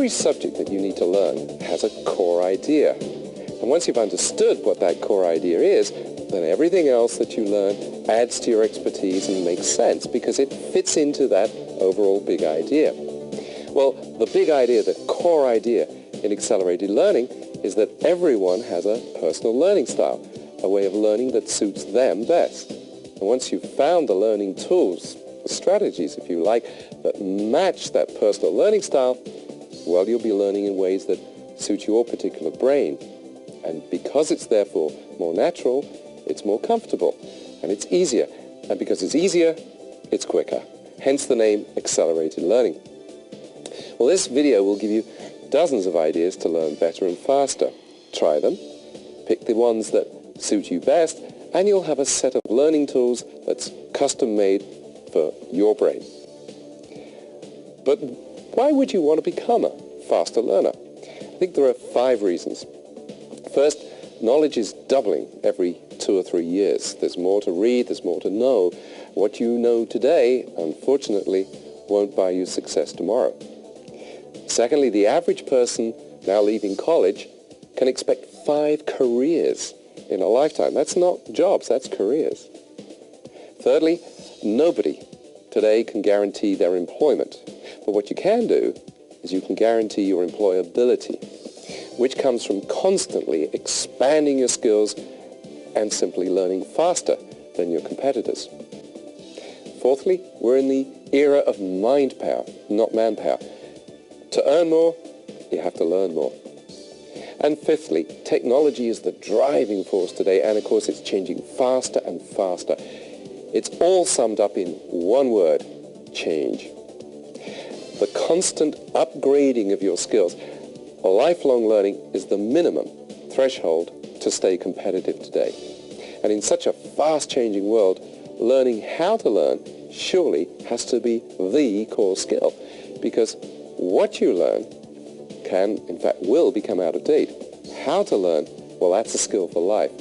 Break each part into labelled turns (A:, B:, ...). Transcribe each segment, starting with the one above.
A: every subject that you need to learn has a core idea. And once you've understood what that core idea is, then everything else that you learn adds to your expertise and makes sense because it fits into that overall big idea. Well, the big idea, the core idea in accelerated learning is that everyone has a personal learning style, a way of learning that suits them best. And once you've found the learning tools, strategies, if you like, that match that personal learning style, well, you'll be learning in ways that suit your particular brain. And because it's therefore more natural, it's more comfortable, and it's easier. And because it's easier, it's quicker. Hence the name accelerated learning. Well, this video will give you dozens of ideas to learn better and faster. Try them, pick the ones that suit you best, and you'll have a set of learning tools that's custom-made for your brain. But why would you want to become a faster learner? I think there are 5 reasons. First, knowledge is doubling every 2 or 3 years. There's more to read, there's more to know. What you know today, unfortunately, won't buy you success tomorrow. Secondly, the average person now leaving college can expect 5 careers in a lifetime. That's not jobs, that's careers. Thirdly, nobody today can guarantee their employment. But what you can do is you can guarantee your employability, which comes from constantly expanding your skills and simply learning faster than your competitors. Fourthly, we're in the era of mind power, not manpower. To earn more, you have to learn more. And fifthly, technology is the driving force today, and of course it's changing faster and faster. It's all summed up in one word: change. The constant upgrading of your skills, lifelong learning, is the minimum threshold to stay competitive today. And in such a fast-changing world, learning how to learn surely has to be the core skill, because what you learn can, in fact, will become out of date. How to learn, well, that's a skill for life.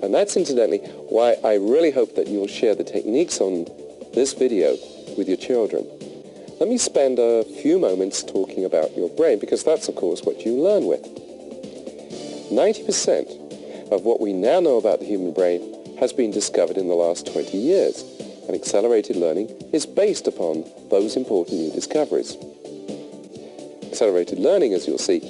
A: And that's incidentally why I really hope that you'll share the techniques on this video with your children. Let me spend a few moments talking about your brain, because that's, of course, what you learn with. 90% of what we now know about the human brain has been discovered in the last 20 years, and accelerated learning is based upon those important new discoveries. Accelerated learning, as you'll see,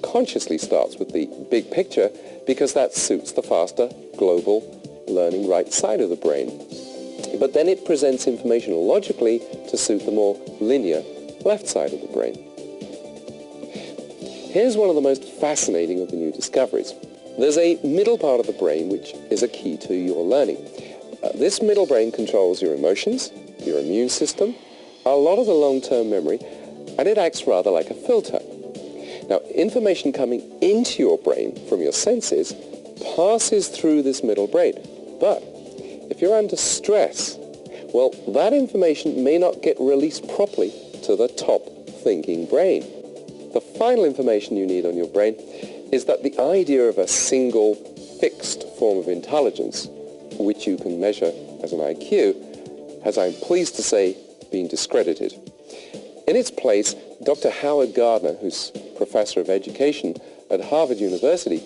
A: consciously starts with the big picture because that suits the faster, global, learning right side of the brain. But then it presents information logically to suit the more linear left side of the brain. Here's one of the most fascinating of the new discoveries. There's a middle part of the brain which is a key to your learning. This middle brain controls your emotions, your immune system, a lot of the long-term memory, and it acts rather like a filter. Now, information coming into your brain from your senses passes through this middle brain. But if you're under stress, well, that information may not get released properly to the top thinking brain. The final information you need on your brain is that the idea of a single fixed form of intelligence, which you can measure as an IQ, has, I'm pleased to say, been discredited. In its place, Dr. Howard Gardner, who's professor of education at Harvard University,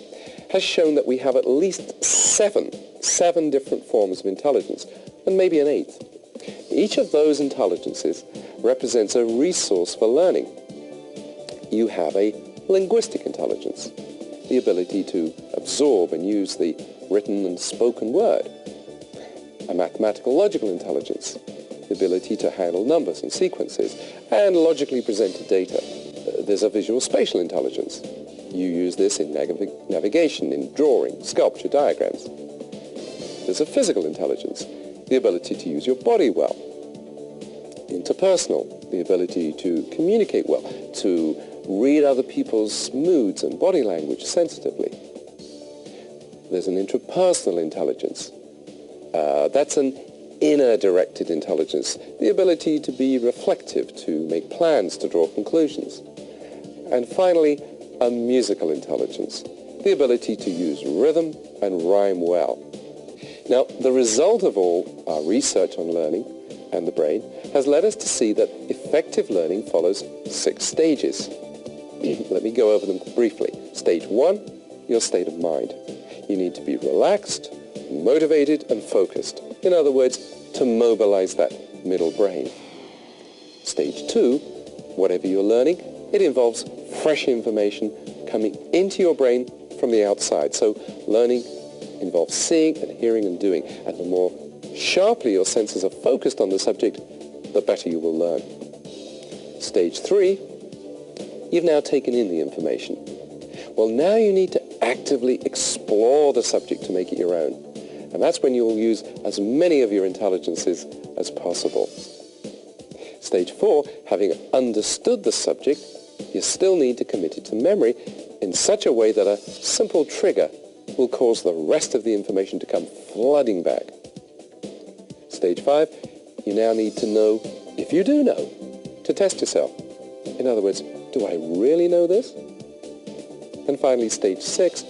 A: has shown that we have at least seven different forms of intelligence, and maybe an 8th. Each of those intelligences represents a resource for learning. You have a linguistic intelligence, the ability to absorb and use the written and spoken word. A mathematical logical intelligence, the ability to handle numbers and sequences and logically presented data. There's a visual spatial intelligence. You use this in navigation, in drawing, sculpture, diagrams. There's a physical intelligence, the ability to use your body well. Interpersonal, the ability to communicate well, to read other people's moods and body language sensitively. There's an intrapersonal intelligence. That's an inner-directed intelligence, the ability to be reflective, to make plans, to draw conclusions. And finally, a musical intelligence, the ability to use rhythm and rhyme well. Now, the result of all our research on learning and the brain has led us to see that effective learning follows 6 stages. Let me go over them briefly. Stage 1, your state of mind. You need to be relaxed, motivated and focused. In other words, to mobilize that middle brain. Stage 2, whatever you're learning, it involves fresh information coming into your brain from the outside. So learning involves seeing and hearing and doing. And the more sharply your senses are focused on the subject, the better you will learn. Stage 3, you've now taken in the information. Well, now you need to actively explore the subject to make it your own. And that's when you'll use as many of your intelligences as possible. Stage 4, having understood the subject, you still need to commit it to memory in such a way that a simple trigger will cause the rest of the information to come flooding back. Stage 5, you now need to know, if you do know, to test yourself. In other words, do I really know this? And finally, stage 6,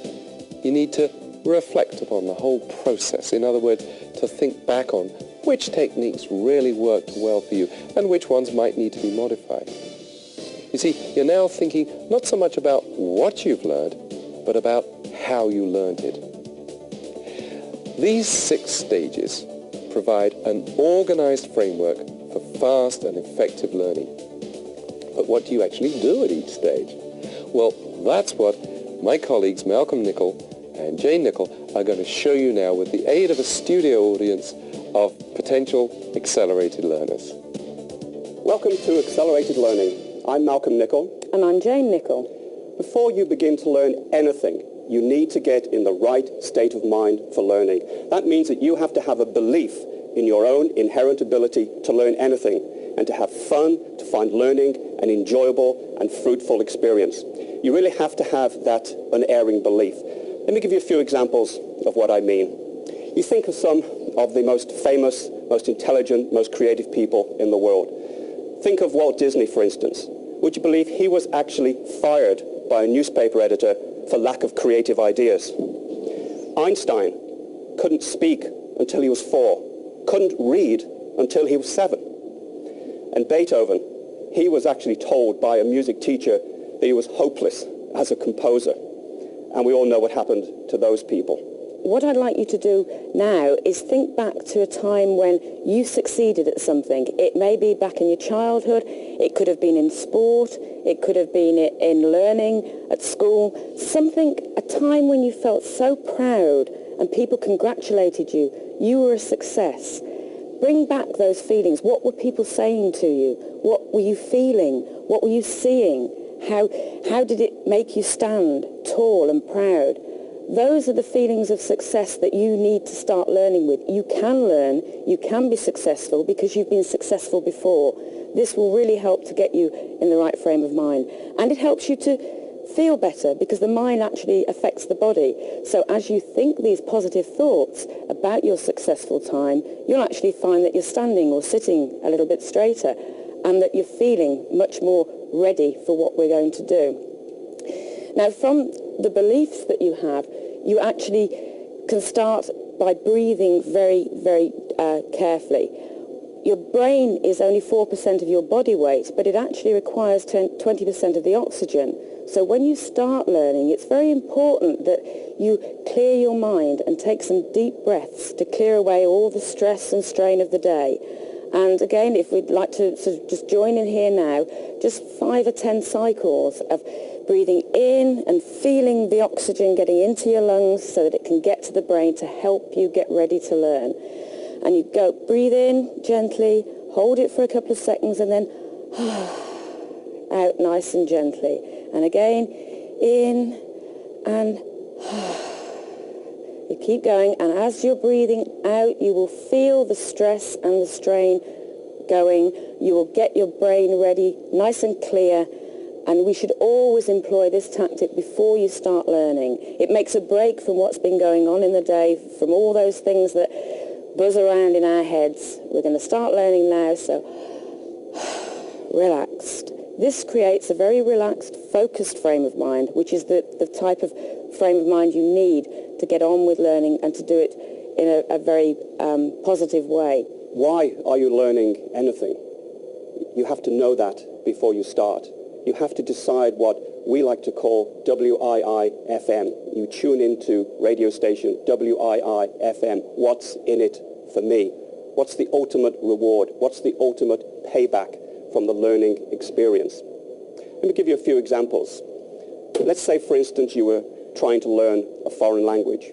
A: you need to reflect upon the whole process. In other words, to think back on which techniques really worked well for you and which ones might need to be modified. You see, you're now thinking not so much about what you've learned, but about how you learned it. These 6 stages provide an organized framework for fast and effective learning. But what do you actually do at each stage? Well, that's what my colleagues Malcolm Nicol and Jane Nicol are going to show you now with the aid of a studio audience of potential accelerated learners.
B: Welcome to Accelerated Learning. I'm Malcolm Nicol.
C: And I'm Jane Nicol.
B: Before you begin to learn anything, you need to get in the right state of mind for learning. That means that you have to have a belief in your own inherent ability to learn anything and to have fun, to find learning an enjoyable and fruitful experience. You really have to have that unerring belief. Let me give you a few examples of what I mean. You think of some of the most famous, most intelligent, most creative people in the world. Think of Walt Disney, for instance. Would you believe he was actually fired by a newspaper editor for lack of creative ideas? Einstein couldn't speak until he was 4, couldn't read until he was 7. And Beethoven, he was actually told by a music teacher that he was hopeless as a composer. And we all know what happened to those people.
C: What I'd like you to do now is think back to a time when you succeeded at something. It may be back in your childhood, it could have been in sport, it could have been in learning at school, something, a time when you felt so proud and people congratulated you, you were a success. Bring back those feelings. What were people saying to you? What were you feeling? What were you seeing? How did it make you stand tall and proud? Those are the feelings of success that you need to start learning with. You can learn, you can be successful because you've been successful before. This will really help to get you in the right frame of mind. And it helps you to feel better because the mind actually affects the body. So as you think these positive thoughts about your successful time, you'll actually find that you're standing or sitting a little bit straighter and that you're feeling much more ready for what we're going to do. Now, from the beliefs that you have, you actually can start by breathing very, very carefully. Your brain is only 4% of your body weight, but it actually requires 20% of the oxygen. So when you start learning, it's very important that you clear your mind and take some deep breaths to clear away all the stress and strain of the day. And again, if we'd like to sort of just join in here now, just 5 or 10 cycles of breathing in and feeling the oxygen getting into your lungs so that it can get to the brain to help you get ready to learn. And you go, breathe in gently, hold it for a couple of seconds and then out nice and gently. And again, in and you keep going. And as you're breathing out, you will feel the stress and the strain going. You will get your brain ready, nice and clear. And we should always employ this tactic before you start learning. It makes a break from what's been going on in the day, from all those things that buzz around in our heads. We're going to start learning now, so relaxed. This creates a very relaxed, focused frame of mind, which is the type of frame of mind you need to get on with learning and to do it in a very positive way.
B: Why are you learning anything? You have to know that before you start. you have to decide what we like to call WII-FM. You tune into radio station WII-FM. What's in it for me? What's the ultimate reward? What's the ultimate payback from the learning experience? Let me give you a few examples. Let's say, for instance, you were trying to learn a foreign language.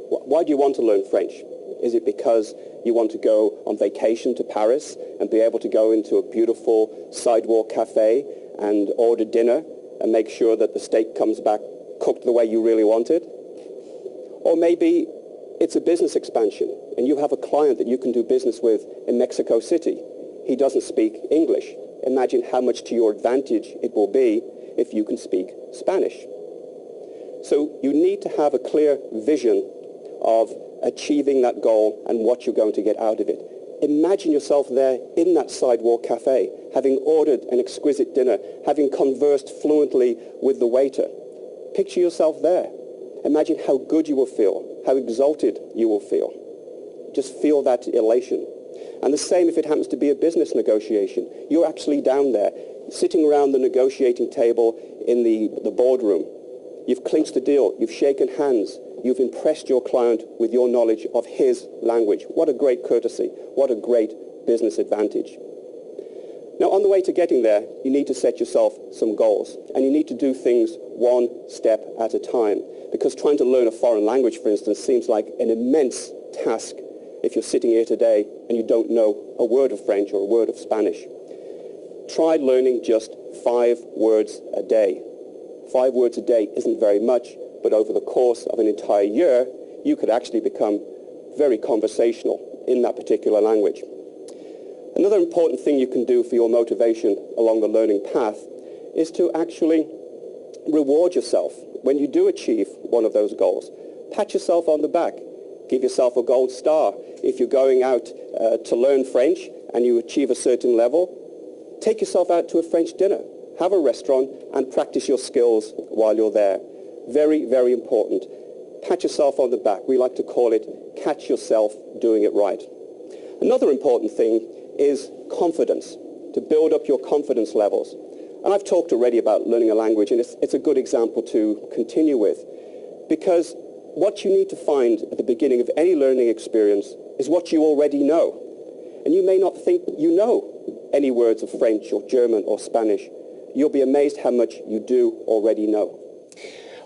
B: Why do you want to learn French? Is it because you want to go on vacation to Paris and be able to go into a beautiful sidewalk cafe and order dinner and make sure that the steak comes back cooked the way you really want it? Or maybe it's a business expansion and you have a client that you can do business with in Mexico City. He doesn't speak English. Imagine how much to your advantage it will be if you can speak Spanish. So you need to have a clear vision of achieving that goal and what you're going to get out of it. Imagine yourself there in that sidewalk cafe, having ordered an exquisite dinner, having conversed fluently with the waiter. Picture yourself there. Imagine how good you will feel, how exalted you will feel. Just feel that elation. And the same if it happens to be a business negotiation. You're actually down there, sitting around the negotiating table in the boardroom. You've clinched the deal. You've shaken hands. You've impressed your client with your knowledge of his language. What a great courtesy. What a great business advantage. Now, on the way to getting there, you need to set yourself some goals. And you need to do things one step at a time. Because trying to learn a foreign language, for instance, seems like an immense task if you're sitting here today and you don't know a word of French or a word of Spanish. Try learning just 5 words a day. 5 words a day isn't very much, but over the course of an entire year, you could actually become very conversational in that particular language. Another important thing you can do for your motivation along the learning path is to actually reward yourself. When you do achieve one of those goals, pat yourself on the back. Give yourself a gold star. If you're going out to learn French and you achieve a certain level, take yourself out to a French dinner. Have a restaurant and practice your skills while you're there. Very, very important. Pat yourself on the back. We like to call it catch yourself doing it right. Another important thing is confidence, to build up your confidence levels. And I've talked already about learning a language, and it's a good example to continue with, because what you need to find at the beginning of any learning experience is what you already know. And you may not think you know any words of French or German or Spanish. You'll be amazed how much you do already know.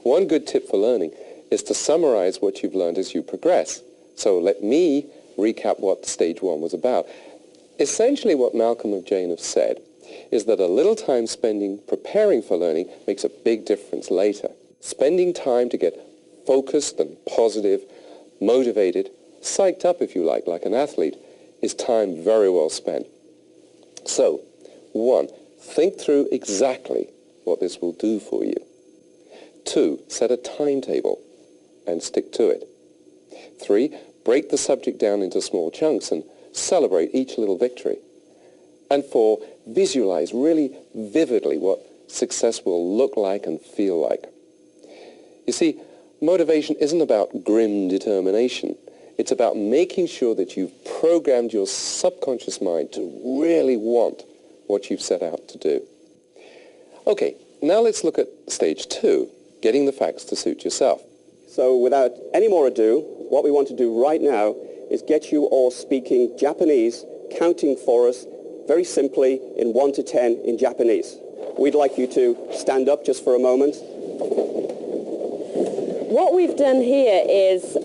A: One good tip for learning is to summarize what you've learned as you progress. So let me recap what stage 1 was about. Essentially what Malcolm and Jane have said is that a little time spending preparing for learning makes a big difference later. Spending time to get focused and positive, motivated, psyched up if you like an athlete, is time very well spent. So, 1, think through exactly what this will do for you. 2, set a timetable and stick to it. 3, break the subject down into small chunks and celebrate each little victory. And 4, visualize really vividly what success will look like and feel like. You see, motivation isn't about grim determination. It's about making sure that you've programmed your subconscious mind to really want what you've set out to do. Okay, now let's look at stage 2, getting the facts to suit yourself.
B: So without any more ado, what we want to do right now is get you all speaking Japanese, counting for us very simply in 1 to 10 in Japanese. We'd like you to stand up just for a moment.
C: What we've done here is,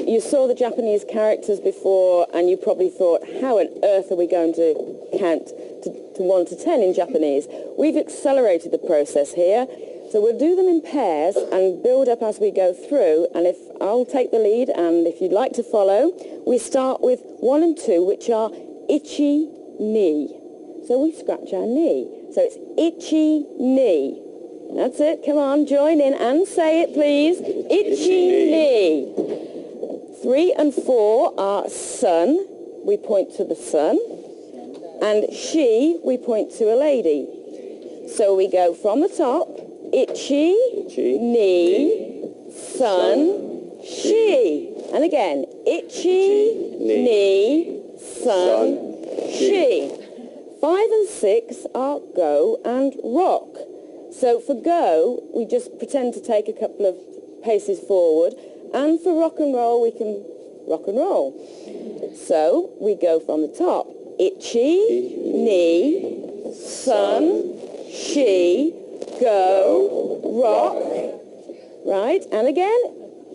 C: you saw the Japanese characters before and you probably thought, how on earth are we going to count to 1 to 10 in Japanese? We've accelerated the process here. So we'll do them in pairs and build up as we go through. And if I'll take the lead, and if you'd like to follow, we start with 1 and 2, which are ichi, ni. So we scratch our knee. So it's ichi, ni. That's it. Come on, join in and say it, please. Ichi, ni. 3 and 4 are sun. We point to the sun. And she, we point to a lady. So we go from the top. Ichi, ni, sun, she. And again, ichi, ni, sun, she. 5 and 6 are go and rock. So for go, we just pretend to take a couple of paces forward, and for rock and roll, we can rock and roll. So we go from the top. Itchy, knee, sun, she, go, rock. Right, and again,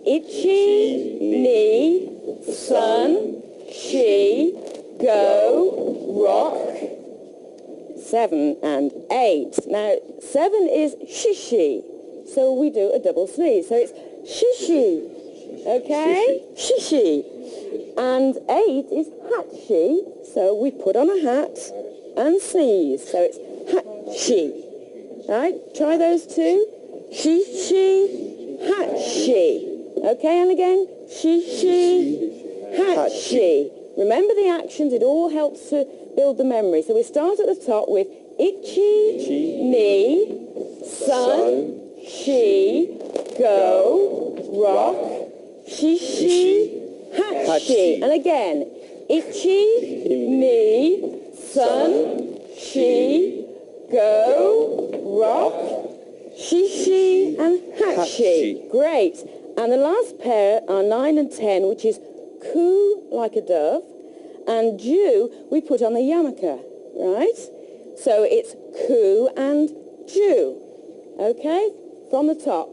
C: itchy, knee, sun, she, go, rock. 7 and 8. Now, 7 is shishi, so we do a double sneeze. So it's shishi, okay? Shishi. And 8 is hatshi, so we put on a hat and sneeze. So it's hatshi. Right, try those two. Shishi, hatshi. Okay, and again, shishi, hatshi. Remember the actions, it all helps to build the memory. So we start at the top with itchy, knee, sun, she, go, rock, shishi, hatchi. And again, itchy, knee, sun, she, go, rock, shishi, and hatchi. Great. And the last pair are 9 and 10, which is coo, like a dove, and ju, we put on the yarmulke, right? So it's coo and ju. Okay? From the top.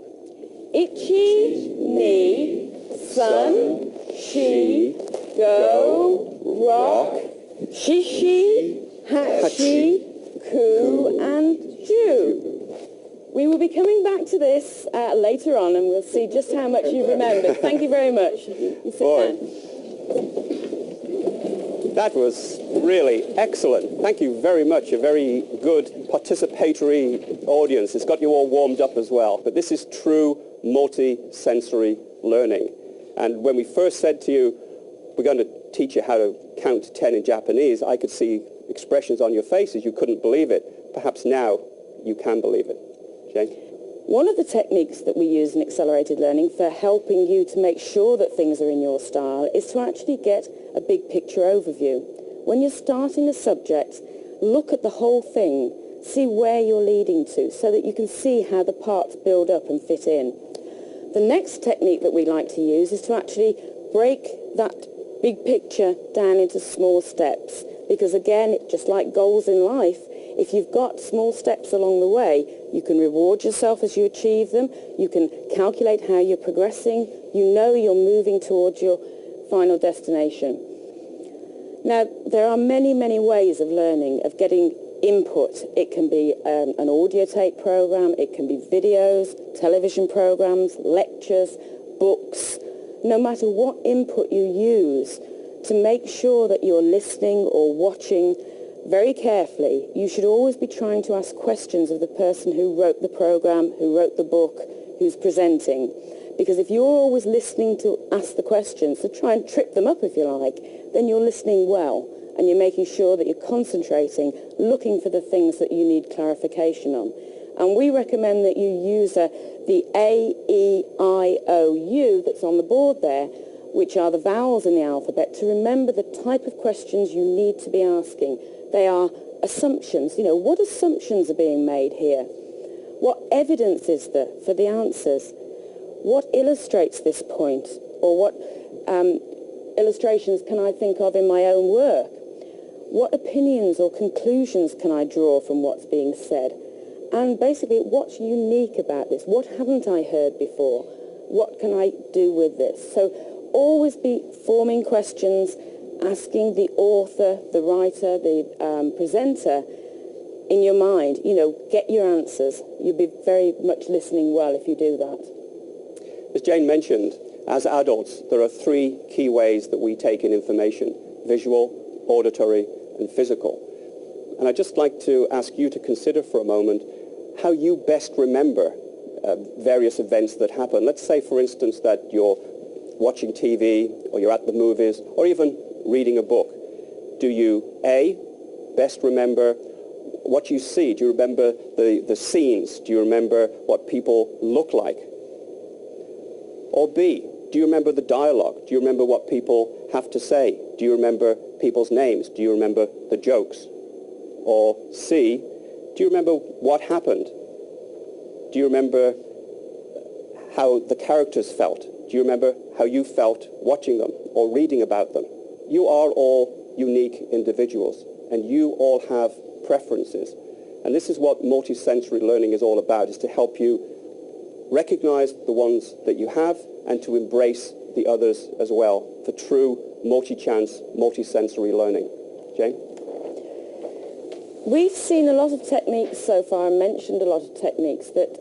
C: Itchy, knee, sun, she, go, rock, shishi, hatchi, coo, and ju. We will be coming back to this later on, and we'll see just how much you remembered. Thank you very much. You sit down.
B: That was really excellent. Thank you very much. A very good participatory audience. It's got you all warmed up as well. But this is true multi-sensory learning. And when we first said to you, we're going to teach you how to count to 10 in Japanese, I could see expressions on your faces. You couldn't believe it. Perhaps now you can believe it. Jane?
C: One of the techniques that we use in accelerated learning for helping you to make sure that things are in your style is to actually get a big picture overview. When you're starting a subject, look at the whole thing, see where you're leading to so that you can see how the parts build up and fit in. The next technique that we like to use is to actually break that big picture down into small steps, because again, just like goals in life, if you've got small steps along the way, you can reward yourself as you achieve them, you can calculate how you're progressing, you know you're moving towards your final destination. Now, there are many, many ways of learning, of getting input. It can be an audio tape program, it can be videos, television programs, lectures, books. No matter what input you use, to make sure that you're listening or watching very carefully, you should always be trying to ask questions of the person who wrote the program, who wrote the book, who's presenting. Because if you're always listening to ask the questions, to try and trip them up if you like, then you're listening well and you're making sure that you're concentrating, looking for the things that you need clarification on. And we recommend that you use the A, E, I, O, U that's on the board there, which are the vowels in the alphabet, to remember the type of questions you need to be asking. They are assumptions. You know, what assumptions are being made here? What evidence is there for the answers? What illustrates this point? Or what illustrations can I think of in my own work? What opinions or conclusions can I draw from what's being said? And basically, what's unique about this? What haven't I heard before? What can I do with this? So always be forming questions, asking the author, the writer, the presenter in your mind. You know, get your answers. You'll be very much listening well if you do that.
B: As Jane mentioned, as adults, there are 3 key ways that we take in information: visual, auditory, and physical. And I'd just like to ask you to consider for a moment how you best remember various events that happen. Let's say, for instance, that you're watching TV, or you're at the movies, or even reading a book. Do you, A, best remember what you see? Do you remember the scenes? Do you remember what people look like? Or B, do you remember the dialogue? Do you remember what people have to say? Do you remember people's names? Do you remember the jokes? Or C, do you remember what happened? Do you remember how the characters felt? Do you remember how you felt watching them or reading about them? You are all unique individuals, and you all have preferences. And this is what multisensory learning is all about, is to help you recognize the ones that you have and to embrace the others as well for true multi-chance, multisensory learning. Jane?
C: We've seen a lot of techniques so far and mentioned a lot of techniques that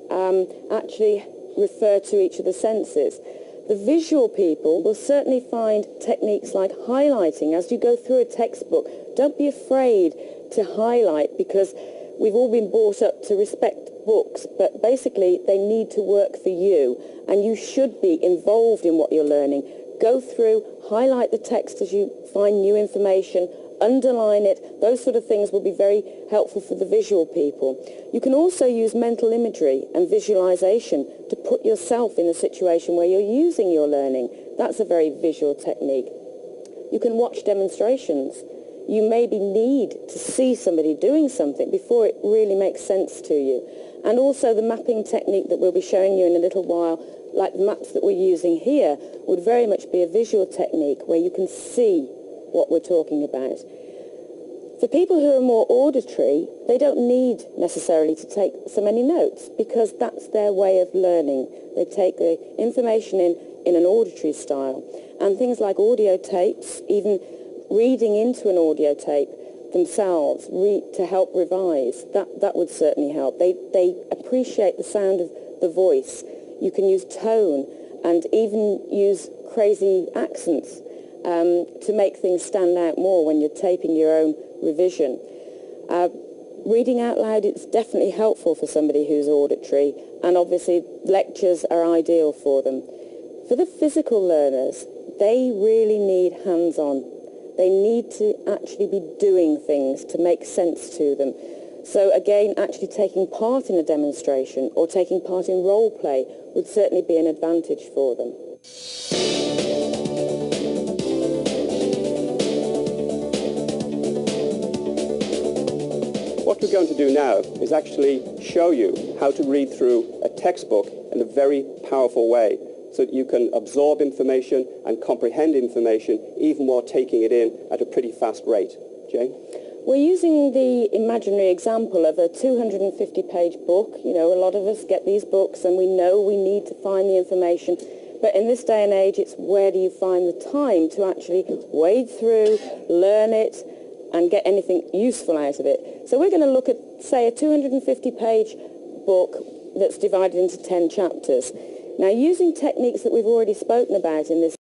C: actually refer to each of the senses. The visual people will certainly find techniques like highlighting. As you go through a textbook, don't be afraid to highlight, because we've all been brought up to respect books, but basically they need to work for you, and you should be involved in what you're learning. Go through, highlight the text as you find new information, underline it. Those sort of things will be very helpful for the visual people. You can also use mental imagery and visualization to put yourself in a situation where you're using your learning. That's a very visual technique. You can watch demonstrations. You maybe need to see somebody doing something before it really makes sense to you. And also the mapping technique that we'll be showing you in a little while, like the maps that we're using here, would very much be a visual technique where you can see what we're talking about. For people who are more auditory, they don't need necessarily to take so many notes, because that's their way of learning. They take the information in an auditory style. And things like audio tapes, even reading into an audio tape themselves, to help revise, that would certainly help. They appreciate the sound of the voice. You can use tone and even use crazy accents to make things stand out more when you're taping your own revision. Reading out loud is definitely helpful for somebody who's auditory, and obviously lectures are ideal for them. For the physical learners, they really need hands-on. They need to actually be doing things to make sense to them. So again, actually taking part in a demonstration or taking part in role play would certainly be an advantage for them.
B: What we're going to do now is actually show you how to read through a textbook in a very powerful way, so that you can absorb information and comprehend information even while taking it in at a pretty fast rate. Jane?
C: We're using the imaginary example of a 250-page book. You know, a lot of us get these books and we know we need to find the information. But in this day and age, it's where do you find the time to actually wade through, learn it, and get anything useful out of it. So we're going to look at, say, a 250-page book that's divided into 10 chapters. Now, using techniques that we've already spoken about in this